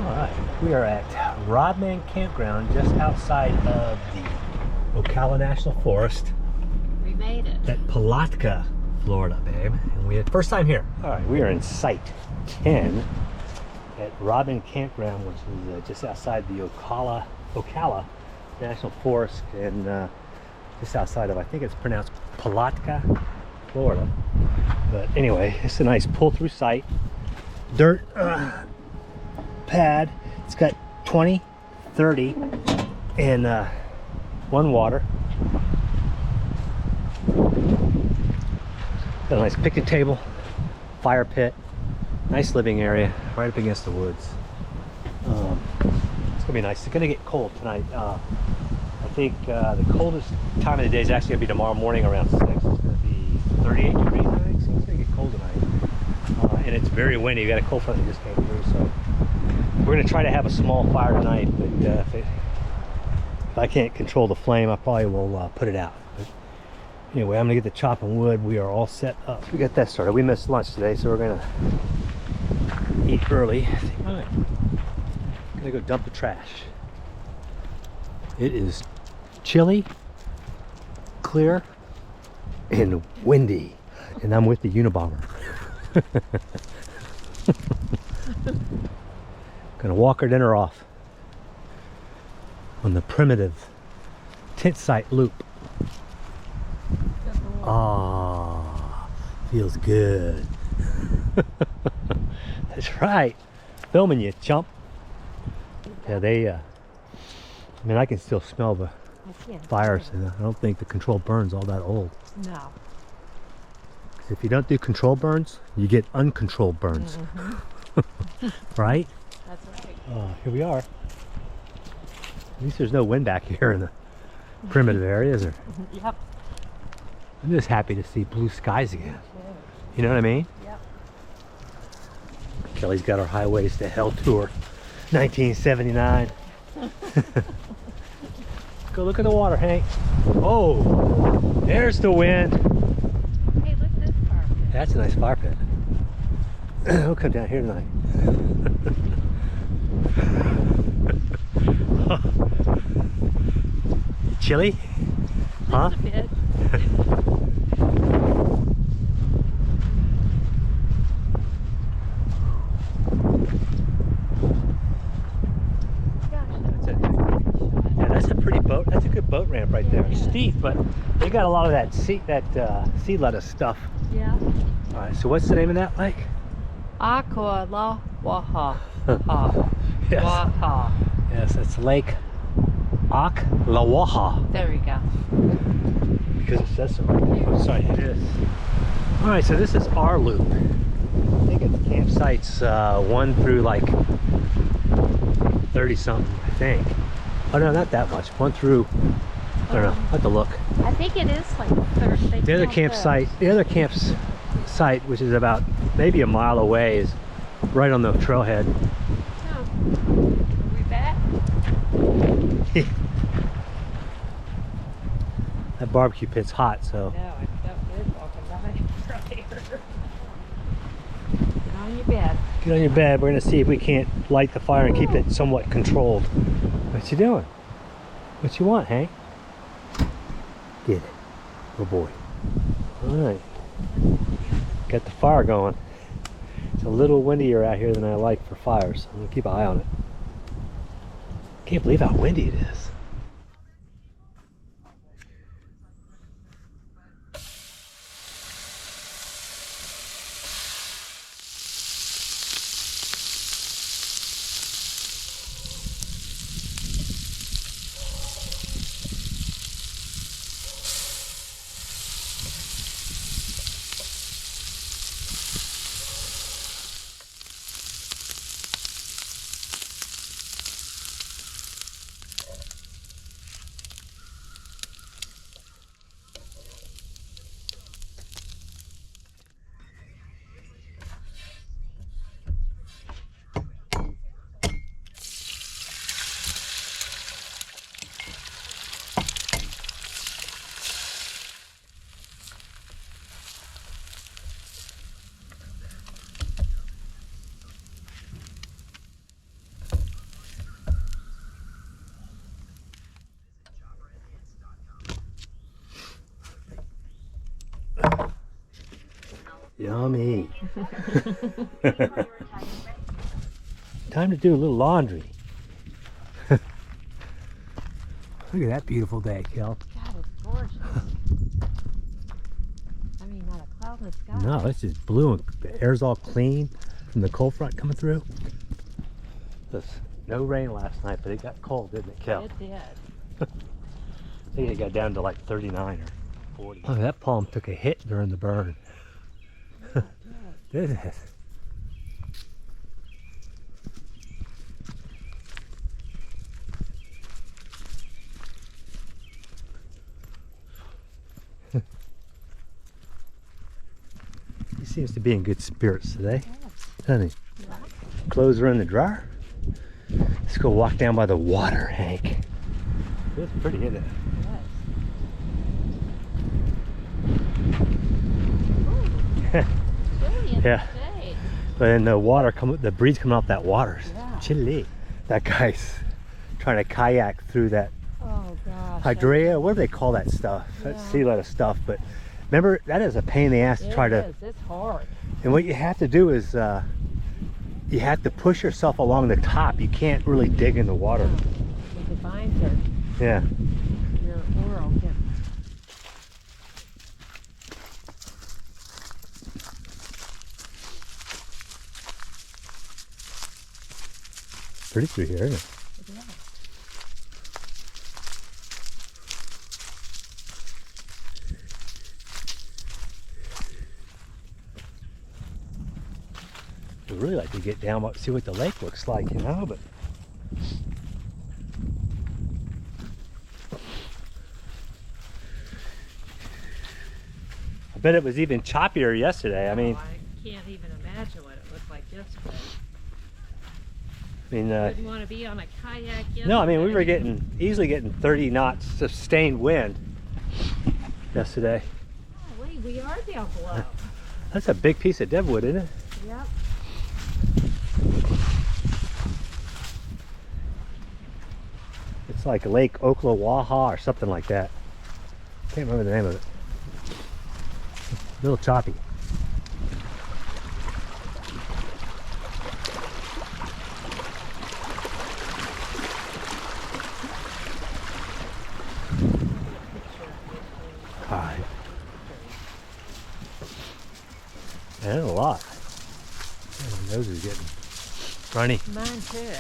Alright, we are at Rodman Campground just outside of the Ocala National Forest. We made it. At Palatka, Florida, babe. And we had first time here. Alright, we are in Site 10 at Rodman Campground, which is just outside the Ocala National Forest and just outside of, I think it's pronounced Palatka, Florida. But anyway, it's a nice pull-through site. Dirt pad. It's got 20, 30, and one water. Got a nice picnic table, fire pit, nice living area right up against the woods. It's gonna be nice. It's gonna get cold tonight. I think the coldest time of the day is actually gonna be tomorrow morning around 6. It's gonna be 38 degrees, I think. So it's gonna get cold tonight. And it's very windy. We got a cold front that just came through, so we're gonna try to have a small fire tonight. But if I can't control the flame, I probably will put it out. But anyway, I'm gonna get the chopping wood. We are all set up. We got that started. We missed lunch today, so we're gonna eat early. All right, gonna go dump the trash. It is chilly, clear, and windy, and I'm with the Unabomber. Gonna walk our dinner off on the primitive tent site loop. Ah, feels good. That's right. Filming you, chump. Yeah, they I mean, I can still smell the fires, and I don't think the controlled burns all that old. No. 'Cause if you don't do controlled burns, you get uncontrolled burns. Right? That's right. Here we are. At least there's no wind back here in the primitive area, is there? Yep. I'm just happy to see blue skies again. You know what I mean? Yep. Kelly's got our Highways to Hell tour, 1979. Go look at the water, Hank. Oh, there's the wind. Hey, look at this car. That's a nice fire pit. We'll come down here tonight. Chilly? Huh? Just a bit. That's a pretty boat. That's a good boat ramp right there. Yeah. Steep, but they got a lot of that sea lettuce stuff. Yeah. All right. So what's the name of that lake? Ocala Waha. Yes. Waha. Yes, it's Lake Ocala. There we go. Because it says so right there. Sorry, it is. All right. So this is our loop. I think it's campsites 1 through like 30 something. I think. Oh no, not that much. 1 through, I don't know, I have to look. I think it is like Thursday. The other campsite, which is about maybe a mile away, is right on the trailhead. Oh. Are we back? That barbecue pit's hot, so. No, I felt good walking by earlier. Get on your bed. Get on your bed. We're gonna see if we can't light the fire and keep it somewhat controlled. What you doing? What you want, Hank? Get it. Good boy. All right. Got the fire going. It's a little windier out here than I like for fires. So I'm gonna keep an eye on it. Can't believe how windy it is. Yummy. Time to do a little laundry. Look at that beautiful day, Kel. God, it's gorgeous. I mean, not a cloud in the sky. No, it's just blue and the air's all clean from the cold front coming through. There's no rain last night, but it got cold, didn't it, Kel? It did. I think it got down to like 39 or 40. Oh, that palm took a hit during the burn. Did it? He seems to be in good spirits today, doesn't he? Yeah. Clothes are in the dryer. Let's go walk down by the water, Hank. It's pretty, isn't it? Yes. Chilly in Yeah. the shade. But in the water, the breeze coming off that water. Yeah. Chilly. That guy's trying to kayak through that Oh gosh. hydrea. What do they call that stuff? That sea lettuce stuff. But remember, that is a pain in the ass to try to. It's hard. And what you have to do is you have to push yourself along the top. You can't really dig in the water. With the vines are Yeah. your oral. Yeah. Pretty through here, isn't it? Yeah. I'd really like to get down, see what the lake looks like, you know, but I bet it was even choppier yesterday. I mean, I can't even imagine what it looked like yesterday. I mean, Wouldn't want to be on a kayak yesterday. no, I mean, we were easily getting 30 knots sustained wind yesterday. Golly, we are down below. That's a big piece of deadwood, isn't it? Yep. It's like Lake Ocala or something like that. Can't remember the name of it. A little choppy. Alright. And a lot. Man, my nose is getting runny. Mine too.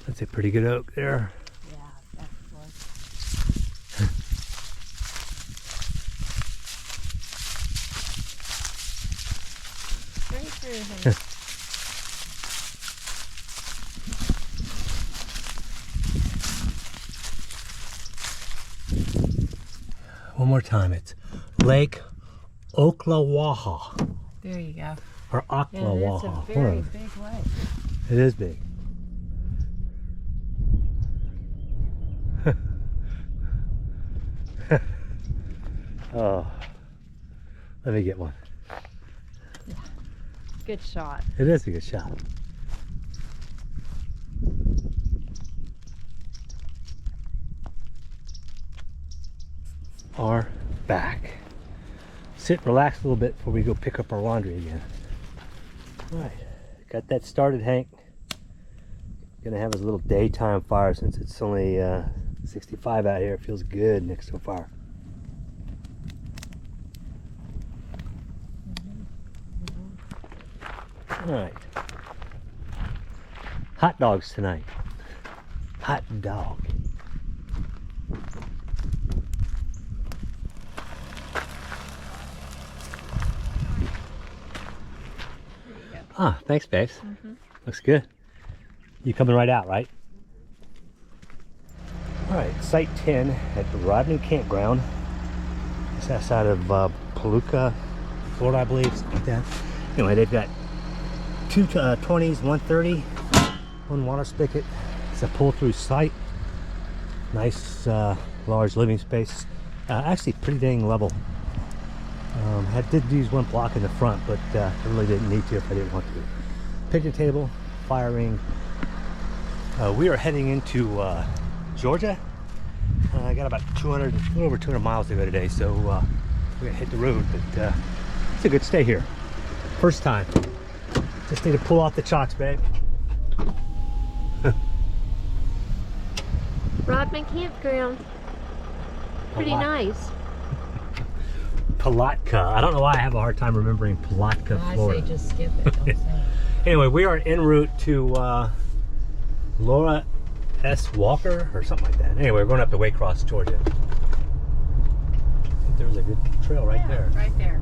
That's a pretty good oak there. Yeah, that's good. Straight through him. One more time. It's Lake Ocala There you go. or And it's a Ocala. very big lake. It is big. Oh, let me get one. Good shot. It is a good shot. Are back. Sit, relax a little bit before we go pick up our laundry again. All right, got that started, Hank. Gonna have his little daytime fire since it's only 65 out here. It feels good next to a fire. All right. Hot dogs tonight. Hot dog. Ah, thanks, babes. Looks good. You coming right out, right? All right, site 10 at the Rodman Campground. It's outside of Palatka, Florida, I believe, something like that. Anyway, they've got two 20s, 130, one water spigot. It's a pull-through site. Nice, large living space. Actually, pretty dang level. Did use one block in the front, but I really didn't need to if I didn't want to. Picnic table, fire ring. We are heading into Georgia. I got about a little over 200 miles to go today, so we're gonna hit the road. But it's a good stay here. First time. Just need to pull off the chocks, babe. Rodman Campground. Pretty nice. Palatka. I don't know why I have a hard time remembering Palatka, Florida. I say just skip it. Don't say it. Anyway, we are en route to Laura S. Walker or something like that. Anyway, we're going up to Waycross, Georgia. I think there's a good trail right there. Right there.